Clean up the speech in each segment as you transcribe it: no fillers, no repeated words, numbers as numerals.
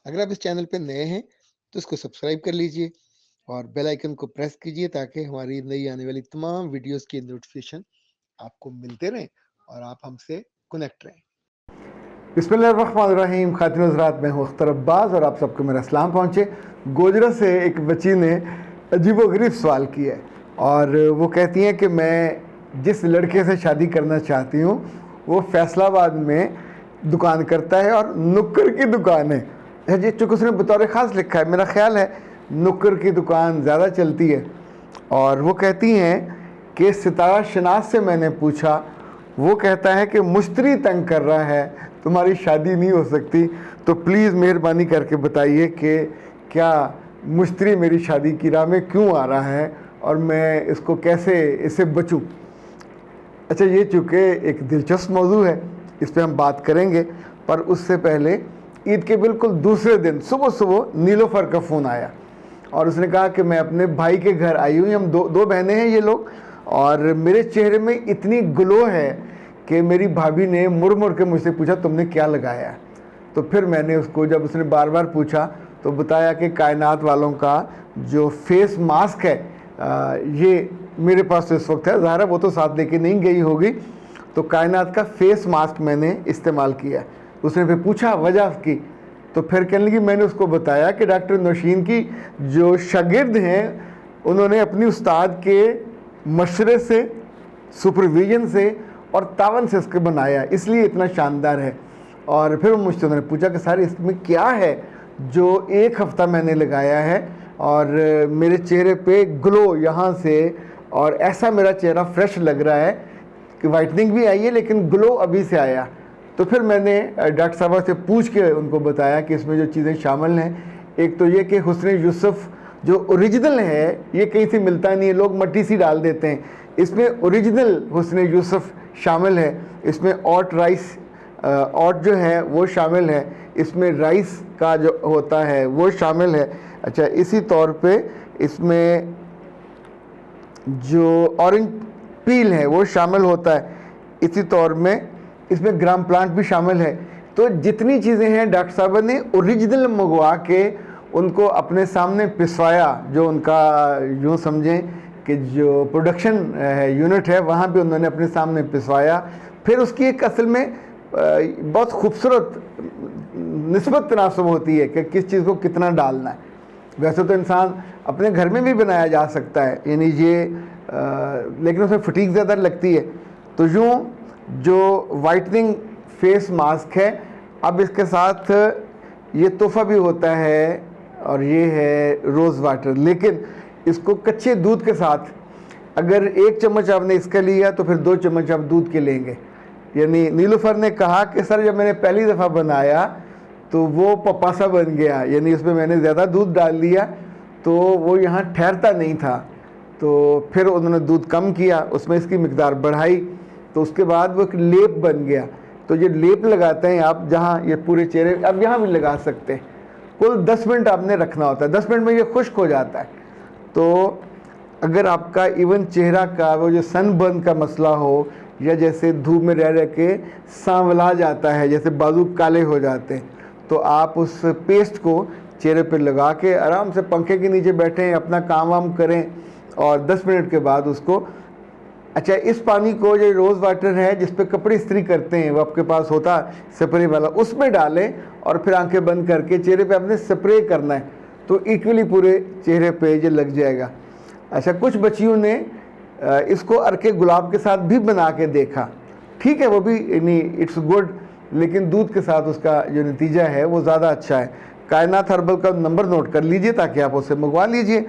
अगर आप इस चैनल पे नए हैं तो इसको सब्सक्राइब कर लीजिए और बेल आइकन को प्रेस कीजिए ताकि हमारी नई आने वाली तमाम वीडियोस की नोटिफिकेशन आपको मिलते रहें और आप हमसे कनेक्ट रहें। बिस्मिल्लाहिर्रहमानिर्रहीम। खातिन हज़रात, मैं हूँ अख्तर अब्बास और आप सबको मेरा सलाम पहुँचे। गोजरा से एक बच्ची ने अजीबोगरीब सवाल किया है और वो कहती हैं कि मैं जिस लड़के से शादी करना चाहती हूँ वो फैसलाबाद में दुकान करता है और नुक्कर की दुकान है जी। चूँकि उसने बतौर ख़ास लिखा है, मेरा ख्याल है नुक्कर की दुकान ज़्यादा चलती है। और वो कहती हैं कि सितारा शनास से मैंने पूछा, वो कहता है कि मुश्तरी तंग कर रहा है, तुम्हारी शादी नहीं हो सकती। तो प्लीज़ मेहरबानी करके बताइए कि क्या मुश्तरी मेरी शादी की राह में क्यों आ रहा है और मैं इसको कैसे इससे बचूं। अच्छा, ये चूँकि एक दिलचस्प मौजू है, इस पर हम बात करेंगे, पर उससे पहले ईद के बिल्कुल दूसरे दिन सुबह सुबह नीलोफर का फ़ोन आया और उसने कहा कि मैं अपने भाई के घर आई हुई, हम दो बहनें हैं ये लोग, और मेरे चेहरे में इतनी ग्लो है कि मेरी भाभी ने मुड़ मुड़ के मुझसे पूछा तुमने क्या लगाया है। तो फिर मैंने उसको, जब उसने बार बार पूछा, तो बताया कि कायनात वालों का जो फेस मास्क है ये मेरे पास तो इस वक्त है, ज़ाहिर है वो तो साथ लेके नहीं गई होगी, तो कायनात का फेस मास्क मैंने इस्तेमाल किया। उसने फिर पूछा वजह की, तो फिर कहने लगी, मैंने उसको बताया कि डॉक्टर नौशीन की जो शागिर्द हैं उन्होंने अपनी उस्ताद के मशवरे से, सुपरविजन से और तावन से इसके बनाया, इसलिए इतना शानदार है। और फिर मुझसे उन्होंने पूछा कि सर इसमें क्या है जो एक हफ़्ता मैंने लगाया है और मेरे चेहरे पे ग्लो यहाँ से, और ऐसा मेरा चेहरा फ्रेश लग रहा है कि वाइटनिंग भी आई है लेकिन ग्लो अभी से आया। तो फिर मैंने डॉक्टर साहबा से पूछ के उनको बताया कि इसमें जो चीज़ें शामिल हैं, एक तो ये कि हुस्न यूसुफ जो ओरिजिनल है ये कहीं से मिलता नहीं है, लोग मट्टी सी डाल देते हैं, इसमें ओरिजिनल हुस्न यूसुफ शामिल है। इसमें ऑट राइस, ऑट जो है वो शामिल है, इसमें राइस का जो होता है वो शामिल है। अच्छा, इसी तौर पे इसमें जो ऑरेंज पील है वो शामिल होता है। इसी तौर में इसमें ग्राम प्लांट भी शामिल है। तो जितनी चीज़ें हैं डॉक्टर साहब ने ओरिजिनल मंगवा के उनको अपने सामने पिसवाया, जो उनका यूँ समझें कि जो प्रोडक्शन है यूनिट है वहाँ पे उन्होंने अपने सामने पिसवाया। फिर उसकी एक असल में बहुत खूबसूरत निस्बत तनासब होती है कि किस चीज़ को कितना डालना है। वैसे तो इंसान अपने घर में भी बनाया जा सकता है, यानी ये लेकिन उसमें फटीक ज़्यादा लगती है। तो यूँ जो वाइटनिंग फेस मास्क है, अब इसके साथ ये तोहफ़ा भी होता है और ये है रोज़ वाटर, लेकिन इसको कच्चे दूध के साथ, अगर 1 चम्मच आपने इसका लिया तो फिर 2 चम्मच आप दूध के लेंगे। यानी नीलूफर ने कहा कि सर जब मैंने पहली दफ़ा बनाया तो वो पपासा बन गया, यानी उसमें मैंने ज़्यादा दूध डाल दिया तो वो यहाँ ठहरता नहीं था। तो फिर उन्होंने दूध कम किया, उसमें इसकी मिकदार बढ़ाई, तो उसके बाद वो एक लेप बन गया। तो ये लेप लगाते हैं आप, जहाँ ये पूरे चेहरे, अब यहाँ भी लगा सकते हैं। कुल 10 मिनट आपने रखना होता है, 10 मिनट में ये खुश्क हो जाता है। तो अगर आपका इवन चेहरा का वो जो सनबर्न का मसला हो, या जैसे धूप में रह रह के सांवला जाता है, जैसे बाजू काले हो जाते हैं, तो आप उस पेस्ट को चेहरे पे लगा के आराम से पंखे के नीचे बैठें, अपना काम वाम करें और 10 मिनट के बाद उसको, अच्छा इस पानी को, जो रोज़ वाटर है जिस पे कपड़े इस्त्री करते हैं वो आपके पास होता स्प्रे वाला, उसमें डालें और फिर आंखें बंद करके चेहरे पे आपने स्प्रे करना है, तो इक्वली पूरे चेहरे पे ये लग जाएगा। अच्छा, कुछ बच्चियों ने इसको अर्के गुलाब के साथ भी बना के देखा, ठीक है वो भी यानी इट्स गुड, लेकिन दूध के साथ उसका जो नतीजा है वो ज़्यादा अच्छा है। कायनात हर्बल का नंबर नोट कर लीजिए ताकि आप उससे मंगवा लीजिए।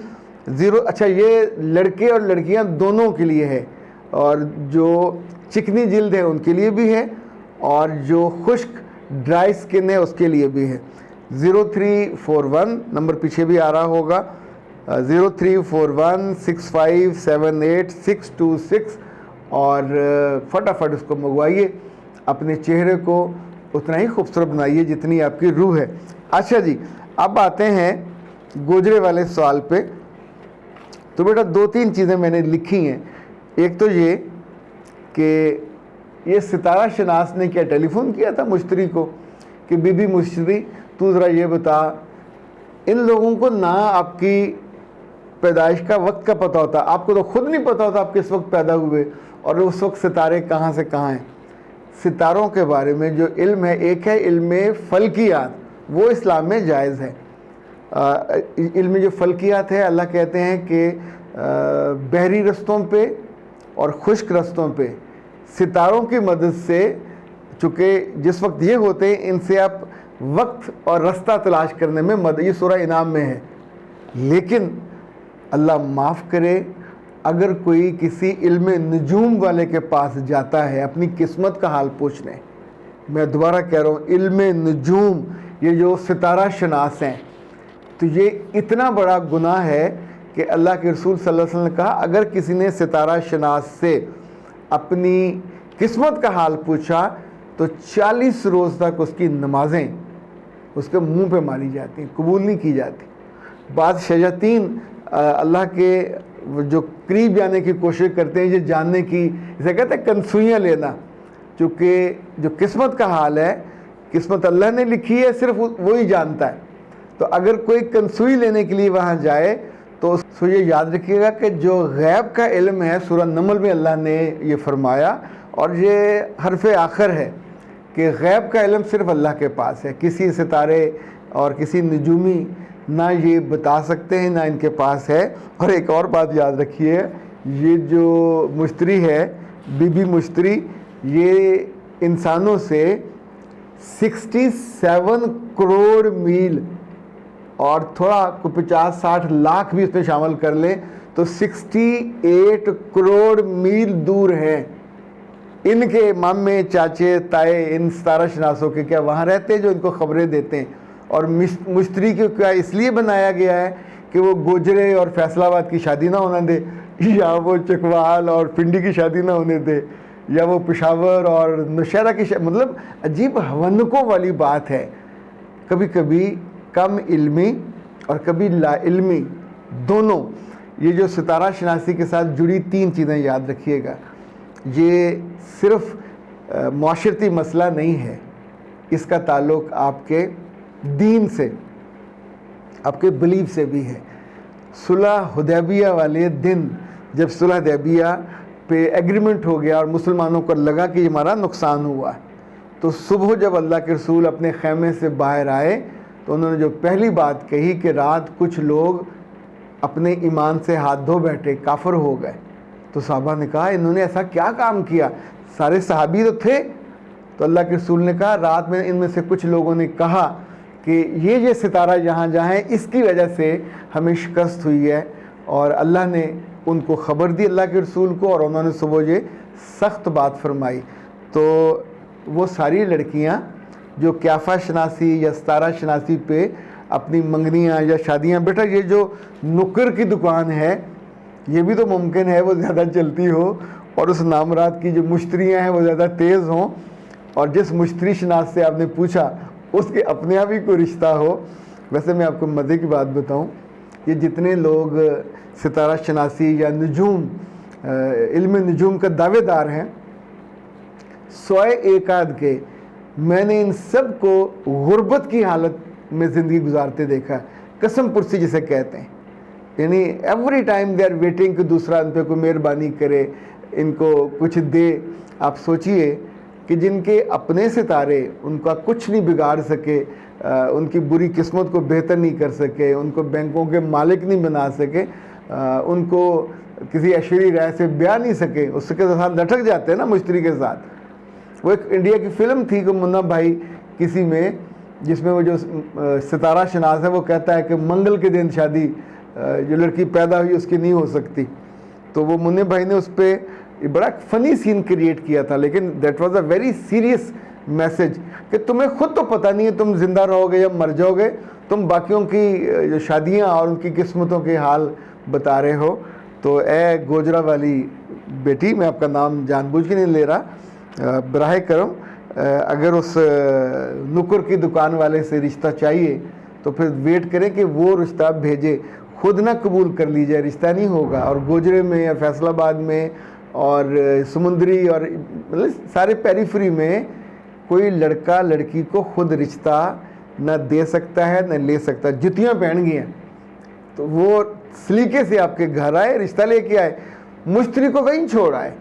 0, अच्छा ये लड़के और लड़कियां दोनों के लिए है, और जो चिकनी जिल्द है उनके लिए भी है, और जो खुश्क ड्राई स्किन है उसके लिए भी है। 0341 नंबर पीछे भी आ रहा होगा, 03416578 626, और फटाफट उसको मंगवाइए, अपने चेहरे को उतना ही खूबसूरत बनाइए जितनी आपकी रूह है। अच्छा जी, अब आते हैं गोजरे वाले सवाल पे। तो बेटा 2-3 चीज़ें मैंने लिखी हैं। एक तो ये कि ये सितारा शनास ने क्या टेलीफोन किया था मुश्तरी को कि बीबी मुश्तरी तू ज़रा ये बता। इन लोगों को ना आपकी पैदाइश का वक्त का पता होता, आपको तो खुद नहीं पता होता आप किस वक्त पैदा हुए और उस वक्त सितारे कहाँ से कहाँ हैं। सितारों के बारे में जो इल्म है, एक है इल्म फ़ल्कियात, वो इस्लाम में जायज़ है। इल्म जो फ़ल्कियात है, अल्लाह कहते हैं कि बहरी रस्तों पे और खुश्क रस्तों पे सितारों की मदद से, चूँकि जिस वक्त ये होते हैं इनसे आप वक्त और रास्ता तलाश करने में मदद, ये सूरह इनाम में है। लेकिन अल्लाह माफ़ करे, अगर कोई किसी इल्म नजूम वाले के पास जाता है अपनी किस्मत का हाल पूछने, मैं दोबारा कह रहा हूँ, इल्म नजूम, ये जो सितारा शनास हैं, तो ये इतना बड़ा गुनाह है कि अल्लाह के रसूल सल्लल्लाहु अलैहि वसल्लम ने कहा, अगर किसी ने सितारा शनास से अपनी किस्मत का हाल पूछा तो 40 रोज़ तक उसकी नमाजें उसके मुंह पे मारी जाती हैं, कबूल नहीं की जाती। बाद शयातीन अल्लाह के जो करीब जाने की कोशिश करते हैं, ये जानने की, इसे कहते हैं कंसुइयाँ लेना, चूँकि जो किस्मत का हाल है, किस्मत अल्लाह ने लिखी है, सिर्फ वो ही जानता है। तो अगर कोई कंसुई लेने के लिए वहाँ जाए तो उसको ये याद रखिएगा कि जो गैब का इल्म है, सूरह नमल में अल्लाह ने ये फरमाया, और ये हरफ आखिर है कि गैब का इल्म सिर्फ अल्लाह के पास है, किसी सितारे और किसी नजूमी ना ये बता सकते हैं, ना इनके पास है। और एक और बात याद रखिए, ये जो मुश्तरी है, बीबी मुश्तरी, ये इंसानों से 67 करोड़ मील और थोड़ा 50-60 लाख भी इसमें शामिल कर लें तो 68 करोड़ मील दूर हैं। इनके मामे, चाचे, ताए, इन सितारा शनासों के क्या वहाँ रहते हैं जो इनको खबरें देते हैं। और मुश्तरी को क्या इसलिए बनाया गया है कि वो गोजरे और फैसलाबाद की शादी ना होने दे, या वो चकवाल और पिंडी की शादी ना होने दे, या वो पेशावर और नौशहरा की मतलब अजीब हवनकों वाली बात है। कभी कभी कम इल्मी और कभी ला इल्मी, दोनों, ये जो सितारा शनासी के साथ जुड़ी 3 चीज़ें याद रखिएगा। ये सिर्फ माशरती मसला नहीं है, इसका ताल्लुक़ आपके दीन से, आपके बिलीफ से भी है। सुलह हुदैबिया वाले दिन जब सुलह हुदैबिया पे एग्रीमेंट हो गया और मुसलमानों को लगा कि हमारा नुकसान हुआ, तो सुबह जब अल्लाह के रसूल अपने खैमे से बाहर आए तो उन्होंने जो पहली बात कही कि रात कुछ लोग अपने ईमान से हाथ धो बैठे, काफिर हो गए। तो साहबा ने कहा इन्होंने ऐसा क्या काम किया, सारे सहाबी तो थे। तो अल्लाह के रसूल ने कहा रात में इनमें से कुछ लोगों ने कहा कि ये सितारा जहाँ जहाँ है इसकी वजह से हमें शिकस्त हुई है, और अल्लाह ने उनको ख़बर दी अल्लाह के रसूल को, और उन्होंने सुबह ये सख्त बात फरमाई। तो वो सारी लड़कियाँ जो क्याफा शनासी या सितारा शनासी पे अपनी मंगनियाँ या शादियाँ, बेटा ये जो नुक्कर की दुकान है ये भी तो मुमकिन है वो ज़्यादा चलती हो, और उस नामरात की जो मुश्तरियाँ हैं वो ज़्यादा तेज़ हों, और जिस मुश्तरी शनास से आपने पूछा उसके अपने आप ही कोई रिश्ता हो। वैसे मैं आपको मज़े की बात बताऊँ, ये जितने लोग सितारा शनासी या नजूम, इल्म नजूम का दावेदार हैं, 101 आध के, मैंने इन सब को गुर्बत की हालत में ज़िंदगी गुजारते देखा, कसम पुरसी जिसे कहते हैं। यानी every time they are waiting कि दूसरा इन पर कोई मेहरबानी करे, इनको कुछ दे। आप सोचिए कि जिनके अपने सितारे उनका कुछ नहीं बिगाड़ सके, उनकी बुरी किस्मत को बेहतर नहीं कर सके, उनको बैंकों के मालिक नहीं बना सके, उनको किसी ऐशरी राय से ब्याह नहीं सके, उसके साथ लटक जाते हैं ना मुश्तरी के साथ। वो एक इंडिया की फ़िल्म थी कि मुन्ना भाई किसी में, जिसमें वो जो सितारा शनास है वो कहता है कि मंगल के दिन शादी जो लड़की पैदा हुई उसकी नहीं हो सकती। तो वो मुन्ने भाई ने उस पर बड़ा फ़नी सीन क्रिएट किया था, लेकिन that was a very serious message कि तुम्हें खुद तो पता नहीं है तुम ज़िंदा रहोगे या मर जाओगे, तुम बाकियों की जो शादियाँ और उनकी किस्मतों के हाल बता रहे हो। तो ए गोजरा वाली बेटी, मैं आपका नाम जानबूझ के नहीं ले रहा, बराह करम अगर उस नुक्कर की दुकान वाले से रिश्ता चाहिए तो फिर वेट करें कि वो रिश्ता भेजे, खुद ना कबूल कर लीजिए, रिश्ता नहीं होगा। और गोजरे में या फैसलाबाद में और समुंदरी और मतलब सारे पेरीफ्री में कोई लड़का लड़की को खुद रिश्ता ना दे सकता है ना ले सकता। जुतियाँ पहन गई हैं तो वो सलीके से आपके घर आए, रिश्ता लेके आए, मुश्तरी को वहीं छोड़ आए।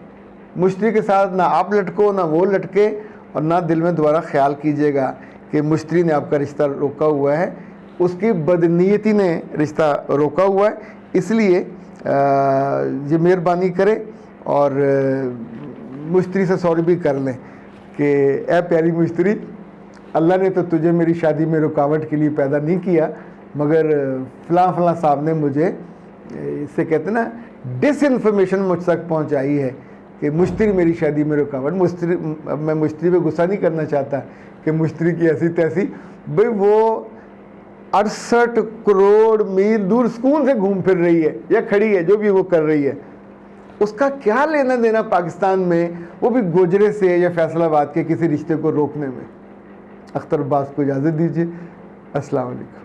मुश्तरी के साथ ना आप लटको ना वो लटके, और ना दिल में दोबारा ख्याल कीजिएगा कि मुश्तरी ने आपका रिश्ता रोका हुआ है, उसकी बदनीयती ने रिश्ता रोका हुआ है। इसलिए ये मेहरबानी करें और मुश्तरी से सॉरी भी कर लें कि ए प्यारी मुश्तरी, अल्लाह ने तो तुझे मेरी शादी में रुकावट के लिए पैदा नहीं किया, मगर फ़लाँ साहब ने मुझे, इससे कहते हैं ना, डिसइंफॉर्मेशन मुझ तक पहुंचाई है कि मुश्तरी मेरी शादी में रुकावट। मुश्तरी, मैं मुश्तरी पे गुस्सा नहीं करना चाहता कि मुश्तरी की ऐसी तैसी, भाई वो 68 करोड़ मील दूर सुकून से घूम फिर रही है या खड़ी है, जो भी वो कर रही है, उसका क्या लेना देना पाकिस्तान में, वो भी गोजरे से या फैसलाबाद के किसी रिश्ते को रोकने में। अख्तर अब्बास को इजाज़त दीजिए। अस्सलाम वालेकुम।